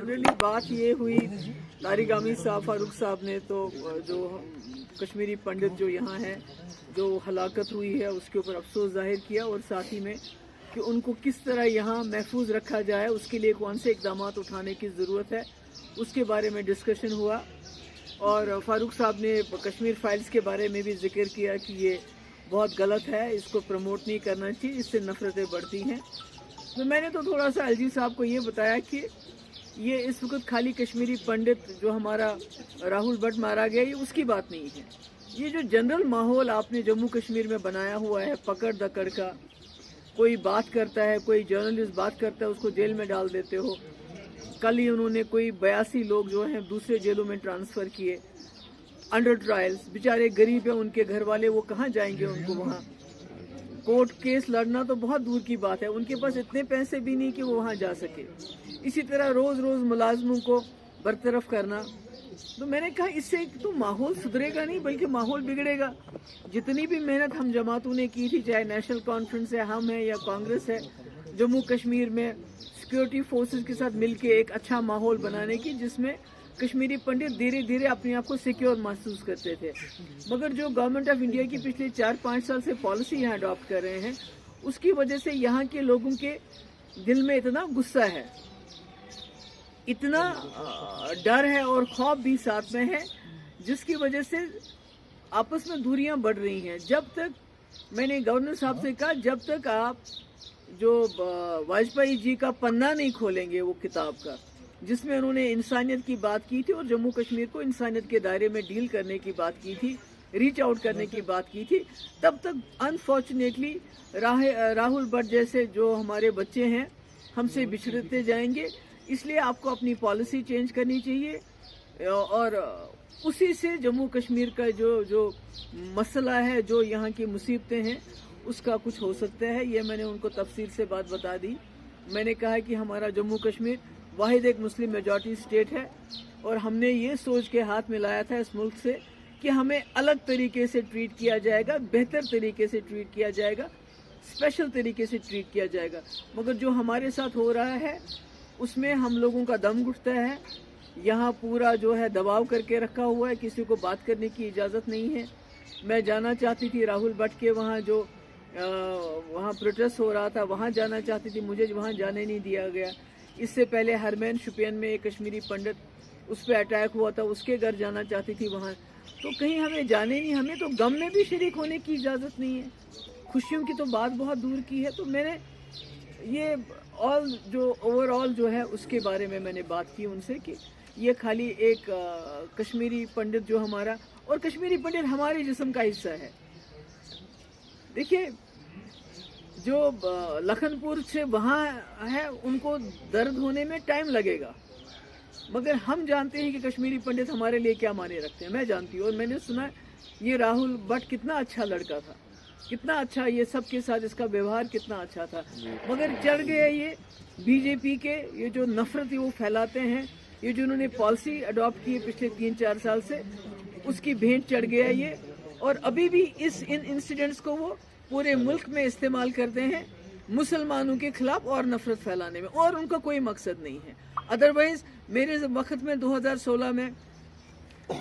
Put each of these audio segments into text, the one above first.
Generally बात ये हुई तारिगामी साहब फारूक साहब ने तो जो कश्मीरी पंडित जो यहाँ हैं जो हलाकत हुई है उसके ऊपर अफसोस जाहिर किया और साथ ही में कि उनको किस तरह यहाँ महफूज रखा जाए उसके लिए कौन से इकदाम उठाने की ज़रूरत है उसके बारे में डिस्कशन हुआ। और फारूक साहब ने कश्मीर फाइल्स के बारे में भी जिक्र किया कि ये बहुत गलत है, इसको प्रमोट नहीं करना चाहिए, इससे नफरतें बढ़ती हैं। तो मैंने तो थोड़ा सा एलजी साहब को ये बताया कि ये इस वक्त खाली कश्मीरी पंडित जो हमारा राहुल भट्ट मारा गया ये उसकी बात नहीं है। ये जो जनरल माहौल आपने जम्मू कश्मीर में बनाया हुआ है पकड़ दकड़ का, कोई बात करता है, कोई जर्नलिस्ट बात करता है उसको जेल में डाल देते हो। कल ही उन्होंने कोई 82 लोग जो हैं दूसरे जेलों में ट्रांसफ़र किए अंडर ट्रायल्स। बेचारे गरीब हैं, उनके घर वाले वो कहाँ जाएंगे उनको वहाँ कोर्ट केस लड़ना तो बहुत दूर की बात है, उनके पास इतने पैसे भी नहीं कि वो वहाँ जा सके। इसी तरह रोज़ रोज़ मुलाजमों को बरतरफ करना। तो मैंने कहा इससे तो माहौल सुधरेगा नहीं बल्कि माहौल बिगड़ेगा। जितनी भी मेहनत हम जमातों ने की थी, चाहे नेशनल कॉन्फ्रेंस है, हम है या कांग्रेस है, जम्मू कश्मीर में सिक्योरिटी फोर्सेस के साथ मिलकर एक अच्छा माहौल बनाने की जिसमें कश्मीरी पंडित धीरे धीरे अपने आप को सिक्योर महसूस करते थे। मगर जो गवर्नमेंट ऑफ इंडिया की पिछले 4-5 साल से पॉलिसी यहाँ अडॉप्ट कर रहे हैं उसकी वजह से यहाँ के लोगों के दिल में इतना गुस्सा है, इतना डर है और खौफ भी साथ में है जिसकी वजह से आपस में दूरियां बढ़ रही हैं। जब तक मैंने गवर्नर साहब से कहा जब तक आप जो वाजपेयी जी का पन्ना नहीं खोलेंगे वो किताब का जिसमें उन्होंने इंसानियत की बात की थी और जम्मू कश्मीर को इंसानियत के दायरे में डील करने की बात की थी, रीच आउट करने की बात की थी, तब तक अनफॉर्चुनेटली राहुल भट्ट जैसे जो हमारे बच्चे हैं हमसे बिछड़ते जाएंगे। इसलिए आपको अपनी पॉलिसी चेंज करनी चाहिए और उसी से जम्मू कश्मीर का जो मसला है, जो यहाँ की मुसीबतें हैं उसका कुछ हो सकता है। ये मैंने उनको तफसील से बात बता दी। मैंने कहा कि हमारा जम्मू कश्मीर वाहिद एक मुस्लिम मेजॉरिटी स्टेट है और हमने ये सोच के हाथ मिलाया था इस मुल्क से कि हमें अलग तरीके से ट्रीट किया जाएगा, बेहतर तरीके से ट्रीट किया जाएगा, स्पेशल तरीके से ट्रीट किया जाएगा। मगर जो हमारे साथ हो रहा है उसमें हम लोगों का दम घुटता है। यहाँ पूरा जो है दबाव करके रखा हुआ है, किसी को बात करने की इजाज़त नहीं है। मैं जाना चाहती थी राहुल भट्ट के वहाँ जो वहाँ प्रोटेस्ट हो रहा था वहाँ जाना चाहती थी, मुझे वहाँ जाने नहीं दिया गया। इससे पहले हरमैन शुपियन में एक कश्मीरी पंडित उस पर अटैक हुआ था, उसके घर जाना चाहती थी वहाँ। तो कहीं हमें जाने नहीं, हमें तो गम में भी शरीक होने की इजाज़त नहीं है, खुशियों की तो बात बहुत दूर की है। तो मैंने ये ऑल जो ओवरऑल जो है उसके बारे में मैंने बात की उनसे कि ये खाली एक कश्मीरी पंडित जो हमारा, और कश्मीरी पंडित हमारे जिस्म का हिस्सा है। देखिए जो लखनपुर से वहाँ है उनको दर्द होने में टाइम लगेगा, मगर हम जानते हैं कि कश्मीरी पंडित हमारे लिए क्या माने रखते हैं। मैं जानती हूँ और मैंने सुना ये राहुल भट्ट कितना अच्छा लड़का था, कितना अच्छा ये सबके साथ इसका व्यवहार कितना अच्छा था, मगर चढ़ गए ये बीजेपी के ये जो नफरत वो फैलाते हैं, ये जो उन्होंने पॉलिसी अडॉप्ट की है पिछले 3-4 साल से उसकी भेंट चढ़ गया ये। और अभी भी इन इंसिडेंट्स को वो पूरे मुल्क में इस्तेमाल करते हैं मुसलमानों के खिलाफ और नफरत फैलाने में, और उनका कोई मकसद नहीं है। अदरवाइज मेरे वक्त में 2016 में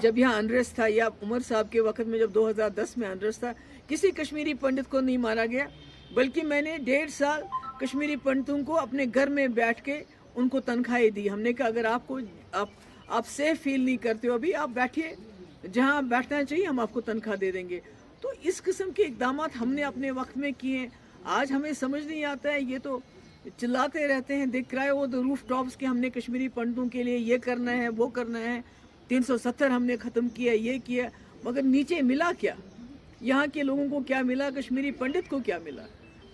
जब यहाँ अनरेस्ट था, या उमर साहब के वक्त में जब 2010 में अनरेस्ट था, किसी कश्मीरी पंडित को नहीं मारा गया, बल्कि मैंने 1.5 साल कश्मीरी पंडितों को अपने घर में बैठ के उनको तनख्वाहें दी। हमने कहा अगर आप सेफ फील नहीं करते हो अभी, आप बैठिए, जहाँ बैठना चाहिए हम आपको तनख्वाह दे देंगे। तो इस किस्म के इकदाम हमने अपने वक्त में किए। आज हमें समझ नहीं आता है, ये तो चिल्लाते रहते हैं, दिख रहा है वो तो रूफ टॉप्स के हमने कश्मीरी पंडितों के लिए ये करना है वो करना है, 370 हमने ख़त्म किया, ये किया, मगर नीचे मिला क्या? यहाँ के लोगों को क्या मिला? कश्मीरी पंडित को क्या मिला?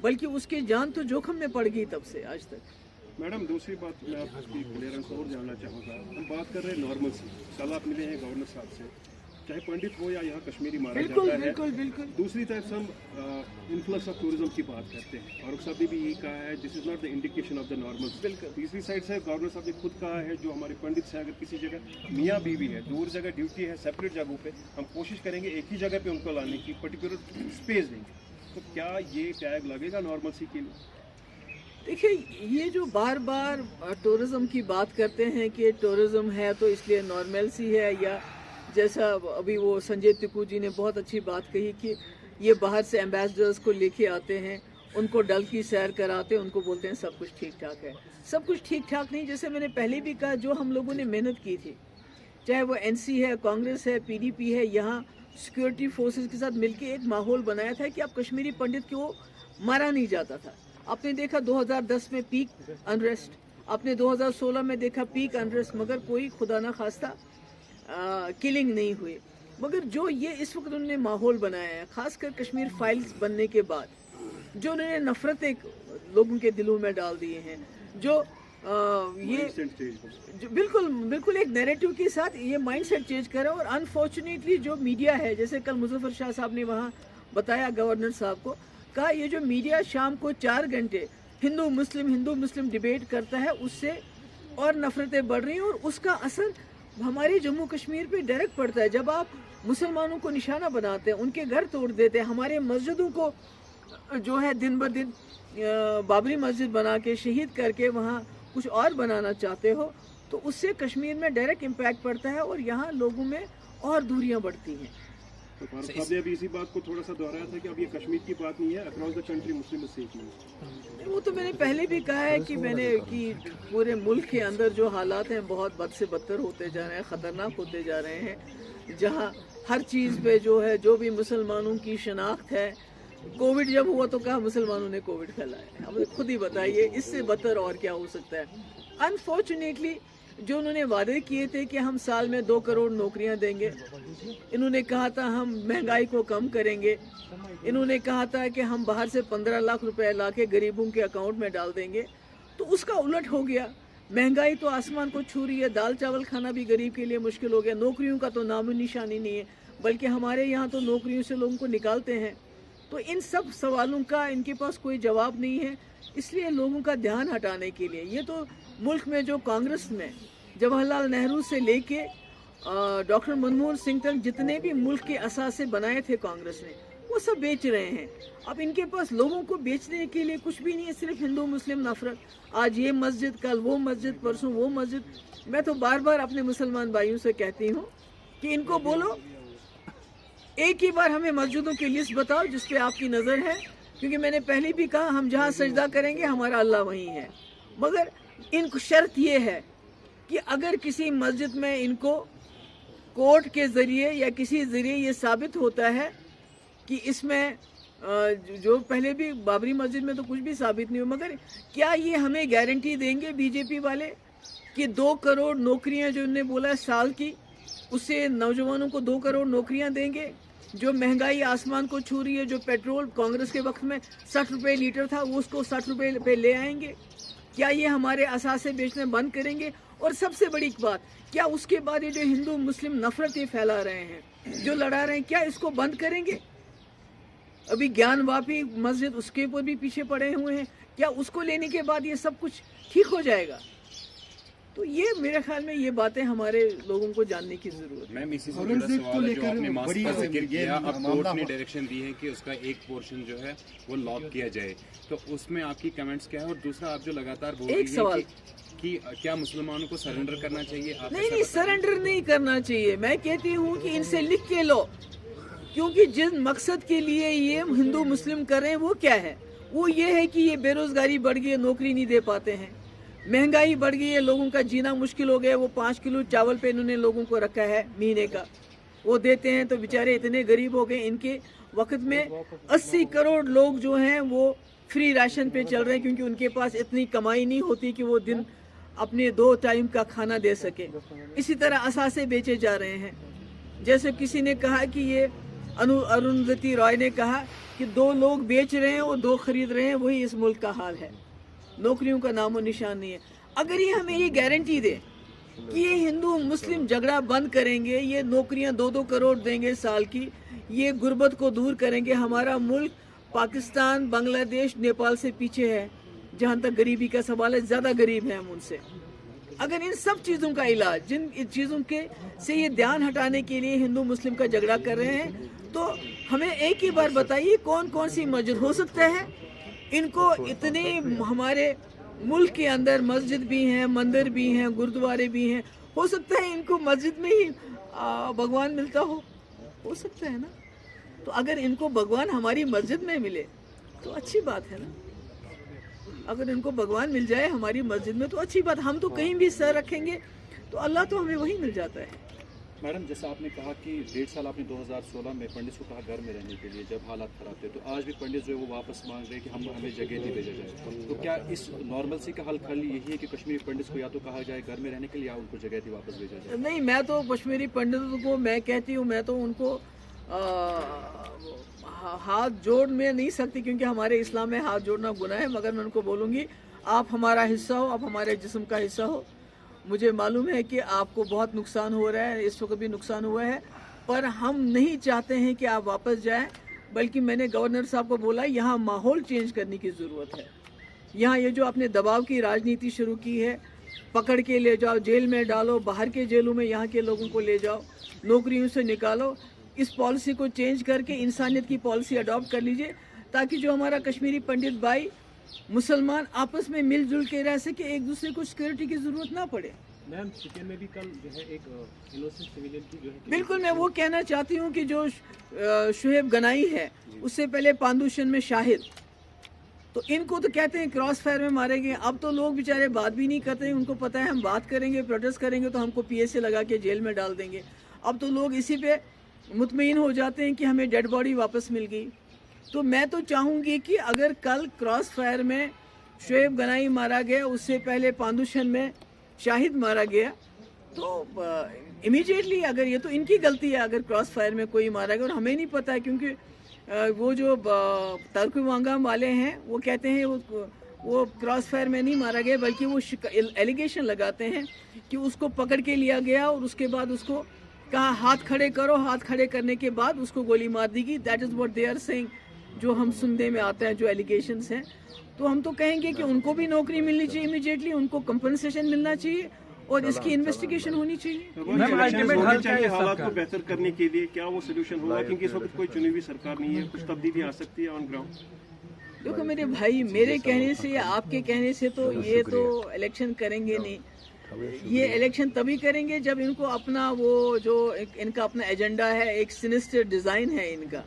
बल्कि उसकी जान तो जोखिम में पड़ गई तब से आज तक। मैडम दूसरी बात मैं आपकी क्लियरेंस और जानना चाहूँगा। हम बात कर रहे हैं नॉर्मल से, कल आप मिले हैं गवर्नर साहब से, चाहे पंडित हो या यहाँ कश्मीरी मारा जाता है। बिल्कुल बिल्कुल। दूसरी तरफ से हम इन्फ्लक्स ऑफ टूरिज्म की बात करते हैं, फारूक साहब ने भी यही कहा है this is not the indication of the normal. बिल्कुल। तीसरी साइड से गवर्नर साहब ने खुद कहा है जो हमारे पंडित से अगर किसी जगह मियाँ बीवी है, दूर जगह ड्यूटी है, सेपरेट जगहों पे हम कोशिश करेंगे एक ही जगह पे उनको लाने की, पर्टिकुलर स्पेस देंगे। तो क्या ये टैग लगेगा नॉर्मल सी के लिए? देखिए, ये जो बार बार टूरिज्म की बात करते हैं कि टूरिज्म है तो इसलिए नॉर्मल-सी है, या जैसा अभी वो संजय तिकू जी ने बहुत अच्छी बात कही कि ये बाहर से एम्बेसडर्स को लेके आते हैं, उनको डल की सैर कराते हैं, उनको बोलते हैं सब कुछ ठीक ठाक है। सब कुछ ठीक ठाक नहीं, जैसे मैंने पहले भी कहा, जो हम लोगों ने मेहनत की थी, चाहे वो एनसी है, कांग्रेस है, पीडीपी है, यहाँ सिक्योरिटी फोर्सेस के साथ मिलके एक माहौल बनाया था कि अब कश्मीरी पंडित को मारा नहीं जाता था। आपने देखा 2010 में पीक अनरेस्ट, आपने 2016 में देखा पीक अनरेस्ट, मगर कोई खुदा ना खास्ता किलिंग नहीं हुई। मगर जो ये इस वक्त उन्होंने माहौल बनाया है, खासकर कश्मीर फाइल्स बनने के बाद, जो उन्होंने नफरतें लोगों के दिलों में डाल दिए हैं, जो बिल्कुल एक नैरेटिव के साथ ये माइंडसेट चेंज करा। और अनफॉर्चुनेटली जो मीडिया है, जैसे कल मुजफ्फर शाह साहब ने वहाँ बताया, गवर्नर साहब को कहा, ये जो मीडिया शाम को 4 घंटे हिंदू मुस्लिम डिबेट करता है, उससे और नफरतें बढ़ रही हैं और उसका असर हमारे जम्मू कश्मीर पे डायरेक्ट पड़ता है। जब आप मुसलमानों को निशाना बनाते हैं, उनके घर तोड़ देते हैं, हमारे मस्जिदों को जो है दिन ब दिन बाबरी मस्जिद बना के शहीद करके वहाँ कुछ और बनाना चाहते हो, तो उससे कश्मीर में डायरेक्ट इम्पैक्ट पड़ता है और यहाँ लोगों में और दूरियां बढ़ती हैं। तो फारूक साहब ने अभी इसी बात को थोड़ा सा दोहराया था कि अब ये कश्मीर की बात नहीं है, across the country Muslim is safe नहीं। वो तो मैंने पहले भी कहा है कि पूरे मुल्क के अंदर जो हालात हैं बहुत बद से बदतर होते जा रहे हैं, ख़तरनाक होते जा रहे हैं, जहाँ हर चीज़ पे जो है, जो भी मुसलमानों की शनाख्त है, कोविड जब हुआ तो कहा मुसलमानों ने कोविड फैलाया। अब खुद ही बताइए इससे बदतर और क्या हो सकता है। अनफॉर्चुनेटली जो उन्होंने वादे किए थे कि हम साल में 2 करोड़ नौकरियां देंगे, इन्होंने कहा था हम महंगाई को कम करेंगे, इन्होंने कहा था कि हम बाहर से 15 लाख रुपए ला के गरीबों के अकाउंट में डाल देंगे, तो उसका उलट हो गया। महंगाई तो आसमान को छू रही है, दाल चावल खाना भी गरीब के लिए मुश्किल हो गया, नौकरियों का तो नामो निशानी नहीं है, बल्कि हमारे यहाँ तो नौकरियों से लोगों को निकालते हैं। तो इन सब सवालों का इनके पास कोई जवाब नहीं है, इसलिए लोगों का ध्यान हटाने के लिए ये तो मुल्क में जो कांग्रेस में जवाहरलाल नेहरू से लेके डॉक्टर मनमोहन सिंह तक जितने भी मुल्क के असासे बनाए थे कांग्रेस ने, वो सब बेच रहे हैं। अब इनके पास लोगों को बेचने के लिए कुछ भी नहीं है, सिर्फ हिंदू मुस्लिम नफरत, आज ये मस्जिद, कल वो मस्जिद, परसों वो मस्जिद। मैं तो बार बार अपने मुसलमान भाइयों से कहती हूँ कि इनको बोलो एक ही बार हमें मस्जिदों की लिस्ट बताओ जिस पे आपकी नज़र है, क्योंकि मैंने पहले भी कहा हम जहाँ सजदा करेंगे हमारा अल्लाह वहीं है। मगर इनको शर्त ये है कि अगर किसी मस्जिद में इनको कोर्ट के ज़रिए या किसी ज़रिए ये साबित होता है कि इसमें जो पहले भी बाबरी मस्जिद में तो कुछ भी साबित नहीं हो, मगर क्या ये हमें गारंटी देंगे बीजेपी वाले कि 2 करोड़ नौकरियां जो उन्होंने बोला है साल की, उससे नौजवानों को 2 करोड़ नौकरियां देंगे? जो महंगाई आसमान को छू रही है, जो पेट्रोल कांग्रेस के वक्त में 60 रुपये लीटर था वो उसको 60 रुपये पे ले आएंगे? क्या ये हमारे असासे बेचने बंद करेंगे? और सबसे बड़ी बात, क्या उसके बाद ये जो हिंदू मुस्लिम नफरत ये फैला रहे हैं, जो लड़ा रहे हैं, क्या इसको बंद करेंगे? अभी ज्ञान वापी मस्जिद उसके ऊपर भी पीछे पड़े हुए हैं, क्या उसको लेने के बाद ये सब कुछ ठीक हो जाएगा? तो ये मेरे ख्याल में ये बातें हमारे लोगों को जानने की जरूरत है। मैम इसी से जुड़ा सवाल है, जो आपने मास्क का जिक्र किया, अब कोर्ट ने डायरेक्शन दी है कि उसका एक पोर्शन जो है वो लॉक किया जाए, तो उसमें आपकी कमेंट्स क्या है? और दूसरा, आप जो लगातार बोल रही हैं कि क्या मुसलमानों को सरेंडर करना चाहिए? आप नहीं, सरेंडर नहीं करना चाहिए। मैं कहती हूँ कि इनसे लिख के लो, क्योंकि जिस मकसद के लिए ये हिंदू मुस्लिम कर रहे हैं वो क्या है? वो ये है कि ये बेरोजगारी बढ़ गई है, नौकरी नहीं दे पाते हैं, महंगाई बढ़ गई है, लोगों का जीना मुश्किल हो गया। वो 5 किलो चावल पे इन्होंने लोगों को रखा है महीने का, वो देते हैं तो बेचारे इतने गरीब हो गए। इनके वक्त में 80 करोड़ लोग जो हैं वो फ्री राशन पे चल रहे हैं, क्योंकि उनके पास इतनी कमाई नहीं होती कि वो दिन अपने 2 टाइम का खाना दे सके। इसी तरह असासे बेचे जा रहे हैं। जैसे किसी ने कहा कि ये अरुंधति रॉय ने कहा कि 2 लोग बेच रहे हैं और 2 खरीद रहे हैं, वही इस मुल्क का हाल है। नौकरियों का नामो निशान नहीं है। अगर ये हमें ये गारंटी दे कि ये हिंदू मुस्लिम झगड़ा बंद करेंगे, ये नौकरियां 2-2 करोड़ देंगे साल की, ये गुर्बत को दूर करेंगे, हमारा मुल्क पाकिस्तान, बांग्लादेश, नेपाल से पीछे है जहाँ तक गरीबी का सवाल है, ज़्यादा गरीब हैं हम उनसे। अगर इन सब चीज़ों का इलाज, जिन चीज़ों के से ये ध्यान हटाने के लिए हिंदू मुस्लिम का झगड़ा कर रहे हैं, तो हमें एक ही बार बताइए कौन कौन सी मस्जिद हो सकता है इनको इतने हमारे मुल्क के अंदर मस्जिद भी हैं, मंदिर भी हैं, गुरुद्वारे भी हैं, हो सकता है इनको मस्जिद में ही भगवान मिलता हो सकता है ना। तो अगर इनको भगवान हमारी मस्जिद में मिले तो अच्छी बात है ना। अगर इनको भगवान मिल जाए हमारी मस्जिद में तो अच्छी बात। हम तो कहीं भी सर रखेंगे तो अल्लाह तो हमें वही मिल जाता है। मैडम, जैसा आपने कहा कि 1.5 साल आपने 2016 में पंडित को कहा घर में रहने के लिए जब हालात खराब थे, तो आज भी पंडित जो है वो वापस मांग रहे हैं कि हमें जगह नहीं भेजा जाए। तो क्या इस नॉर्मल सी का हल यही है कि कश्मीरी पंडित को या तो कहा जाए घर में रहने के लिए या उनको जगह थी वापस भेजा जाए? नहीं, मैं तो कश्मीरी पंडितों को मैं कहती हूँ, मैं तो उनको हाथ जोड़ में नहीं सकती क्योंकि हमारे इस्लाम में हाथ जोड़ना गुनाह है, मगर मैं उनको बोलूँगी आप हमारा हिस्सा हो, आप हमारे जिस्म का हिस्सा हो। मुझे मालूम है कि आपको बहुत नुकसान हो रहा है, इस वक्त भी नुकसान हुआ है, पर हम नहीं चाहते हैं कि आप वापस जाएं, बल्कि मैंने गवर्नर साहब को बोला यहाँ माहौल चेंज करने की ज़रूरत है। यहाँ ये जो आपने दबाव की राजनीति शुरू की है, पकड़ के ले जाओ, जेल में डालो, बाहर के जेलों में यहाँ के लोगों को ले जाओ, नौकरियों से निकालो, इस पॉलिसी को चेंज करके इंसानियत की पॉलिसी अडॉप्ट कर लीजिए, ताकि जो हमारा कश्मीरी पंडित भाई मुसलमान आपस में मिलजुल के रह सके, एक दूसरे को सिक्योरिटी की जरूरत ना पड़े। मैम, चिकन में भी कल जो है एक इनोसेंट सिविलियन की जो है, बिल्कुल मैं वो कहना चाहती हूँ कि जो शुएब गनाई है, उससे पहले पांदुशन में शाहिद, तो इनको तो कहते हैं क्रॉस फायर में मारे गए। अब तो लोग बेचारे बात भी नहीं करते हैं, उनको पता है हम बात करेंगे, प्रोटेस्ट करेंगे तो हमको PSA लगा के जेल में डाल देंगे। अब तो लोग इसी पे मुतमईन हो जाते हैं कि हमें डेड बॉडी वापस मिल गई। तो मैं तो चाहूँगी कि अगर कल क्रॉस फायर में शुएब गनाई मारा गया, उससे पहले पांदुशन में शाहिद मारा गया, तो इमीडिएटली अगर ये तो इनकी गलती है अगर क्रॉस फायर में कोई मारा गया, और हमें नहीं पता है क्योंकि वो जो तर्कवांगम वाले हैं वो कहते हैं वो क्रॉस फायर में नहीं मारा गया, बल्कि वो एलिगेशन लगाते हैं कि उसको पकड़ के लिया गया और उसके बाद उसको कहा हाथ खड़े करो, हाथ खड़े करने के बाद उसको गोली मार दी गई। That is what they are saying, जो हम सुनने में आता है, जो एलिगेशंस हैं। तो हम तो कहेंगे कि उनको भी नौकरी मिलनी चाहिए इमीडिएटली, उनको कंपनसेशन मिलना चाहिए और इसकी इन्वेस्टिगेशन होनी चाहिए। हालात को बेहतर करने के लिए क्या वो सोल्यूशन होगा, क्योंकि इस वक्त कोई चुनी हुई सरकार नहीं है, कुछ तब्दीली आ सकती है ऑन ग्राउंड? देखो मेरे भाई, मेरे कहने से या आपके कहने से तो ये तो इलेक्शन करेंगे नहीं। ये इलेक्शन तभी करेंगे जब इनको अपना वो जो इनका अपना एजेंडा है, एक सिनिस्टर डिज़ाइन है इनका,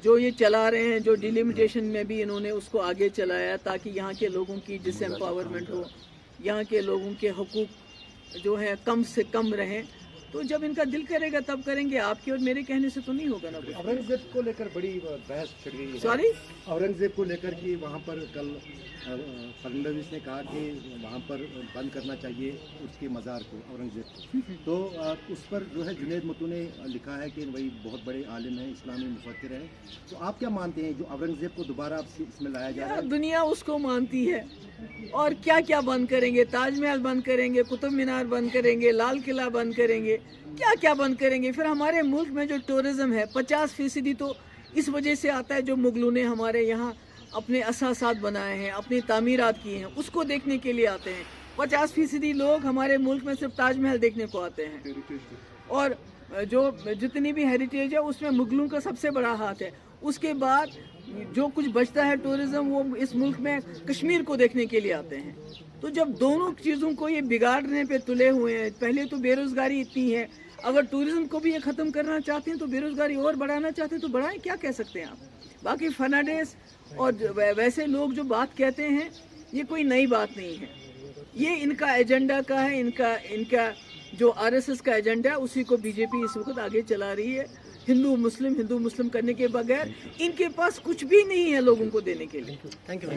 जो ये चला रहे हैं, जो डिलिमिटेशन में भी इन्होंने उसको आगे चलाया ताकि यहाँ के लोगों की डिसएम्पावरमेंट हो, यहाँ के लोगों के हकूक़ जो है कम से कम रहें। तो जब इनका दिल करेगा तब करेंगे, आपके और मेरे कहने से तो नहीं होगा ना। औरंगजेब को लेकर बड़ी बहस छिड़ गई है। सॉरी, औरंगजेब को लेकर कि वहाँ पर कल फडणवीस ने कहा कि वहाँ पर बंद करना चाहिए उसके मज़ार को, औरंगजेब को। तो उस पर जो है जुनैद मत्तू ने लिखा है कि वही बहुत बड़े आलिम हैं, इस्लामी मुफक्किर हैं। तो आप क्या मानते हैं जो औरंगजेब को दोबारा इसमें लाया जा रहा है? दुनिया उसको मानती है, और क्या क्या बंद करेंगे? ताजमहल बंद करेंगे, कुतुब मीनार बंद करेंगे, लाल किला बंद करेंगे, क्या क्या बंद करेंगे। फिर हमारे मुल्क में जो टूरिज़्म है 50% तो इस वजह से आता है जो मुगलों ने हमारे यहाँ अपने असासात बनाए हैं, अपनी तामीरात की हैं, उसको देखने के लिए आते हैं। 50% लोग हमारे मुल्क में सिर्फ ताजमहल देखने को आते हैं, और जो जितनी भी हेरिटेज है उसमें मुगलों का सबसे बड़ा हाथ है। उसके बाद जो कुछ बचता है टूरिज़्म, वो इस मुल्क में कश्मीर को देखने के लिए आते हैं। तो जब दोनों चीज़ों को ये बिगाड़ने पे तुले हुए हैं, पहले तो बेरोज़गारी इतनी है, अगर टूरिज़्म को भी ये ख़त्म करना चाहते हैं तो बेरोज़गारी और बढ़ाना चाहते हैं तो बढ़ाएं, क्या कह सकते हैं आप। बाकी फर्नांडिस और वैसे लोग जो बात कहते हैं ये कोई नई बात नहीं है, ये इनका एजेंडा का है, इनका जो RSS का एजेंडा है उसी को BJP इस वक्त आगे चला रही है। हिंदू मुस्लिम करने के बगैर इनके पास कुछ भी नहीं है लोगों को देने के लिए। Thank you.